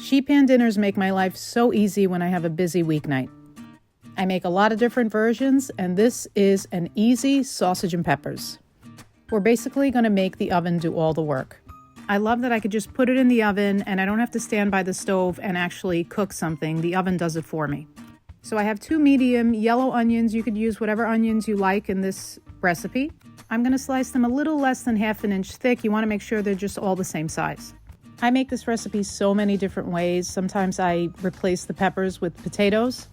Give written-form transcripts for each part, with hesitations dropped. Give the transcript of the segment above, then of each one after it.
Sheet pan dinners make my life so easy when I have a busy weeknight. I make a lot of different versions, and this is an easy sausage and peppers. We're basically going to make the oven do all the work. I love that I could just put it in the oven and I don't have to stand by the stove and actually cook something. The oven does it for me. So I have 2 medium yellow onions. You could use whatever onions you like in this recipe. I'm going to slice them a little less than 1/2 inch thick. You want to make sure they're just all the same size. I make this recipe so many different ways. Sometimes I replace the peppers with potatoes,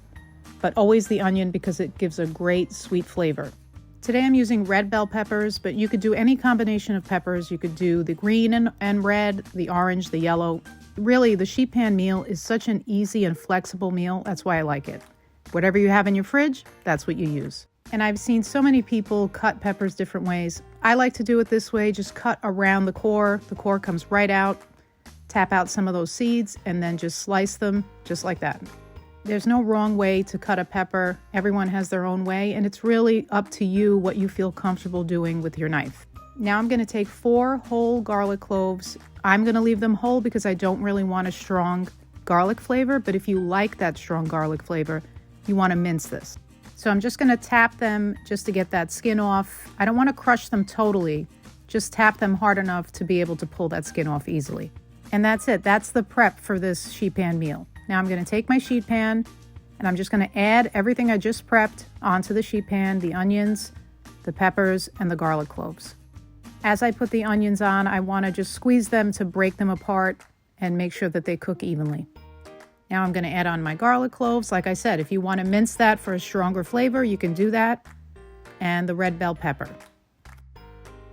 but always the onion because it gives a great sweet flavor. Today I'm using red bell peppers, but you could do any combination of peppers. You could do the green and red, the orange, the yellow. Really, the sheet pan meal is such an easy and flexible meal. That's why I like it. Whatever you have in your fridge, that's what you use. And I've seen so many people cut peppers different ways. I like to do it this way, just cut around the core. The core comes right out. Tap out some of those seeds and then just slice them just like that. There's no wrong way to cut a pepper. Everyone has their own way, and it's really up to you what you feel comfortable doing with your knife. Now I'm going to take 4 whole garlic cloves. I'm going to leave them whole because I don't really want a strong garlic flavor, but if you like that strong garlic flavor, you want to mince this. So I'm just going to tap them just to get that skin off. I don't want to crush them totally, just tap them hard enough to be able to pull that skin off easily. And that's it. That's the prep for this sheet pan meal. Now I'm going to take my sheet pan and I'm just going to add everything I just prepped onto the sheet pan, the onions, the peppers, and the garlic cloves. As I put the onions on, I want to just squeeze them to break them apart and make sure that they cook evenly. Now I'm going to add on my garlic cloves. Like I said, if you want to mince that for a stronger flavor, you can do that. And the red bell pepper.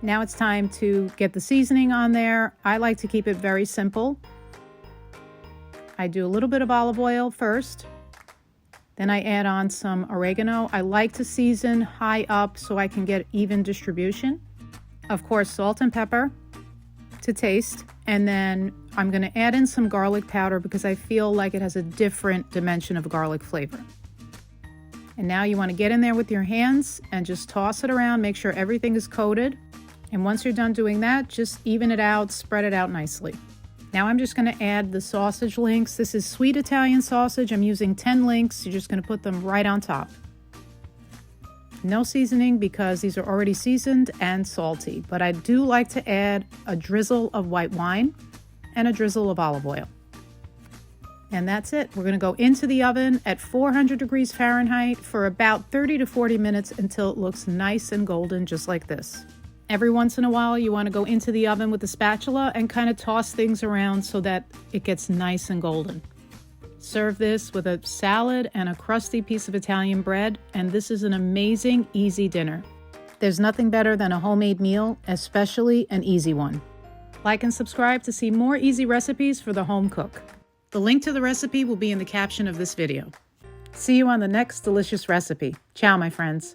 Now it's time to get the seasoning on there. I like to keep it very simple. I do a little bit of olive oil first. Then I add on some oregano. I like to season high up so I can get even distribution. Of course, salt and pepper to taste. And then I'm going to add in some garlic powder because I feel like it has a different dimension of garlic flavor. And now you want to get in there with your hands and just toss it around. Make sure everything is coated. And once you're done doing that, just even it out, spread it out nicely. Now I'm just going to add the sausage links. This is sweet Italian sausage. I'm using 10 links. You're just going to put them right on top. No seasoning because these are already seasoned and salty. But I do like to add a drizzle of white wine and a drizzle of olive oil. And that's it. We're going to go into the oven at 400 degrees Fahrenheit for about 30 to 40 minutes until it looks nice and golden, just like this. Every once in a while, you want to go into the oven with a spatula and kind of toss things around so that it gets nice and golden. Serve this with a salad and a crusty piece of Italian bread, and this is an amazing, easy dinner. There's nothing better than a homemade meal, especially an easy one. Like and subscribe to see more easy recipes for the home cook. The link to the recipe will be in the caption of this video. See you on the next delicious recipe. Ciao, my friends.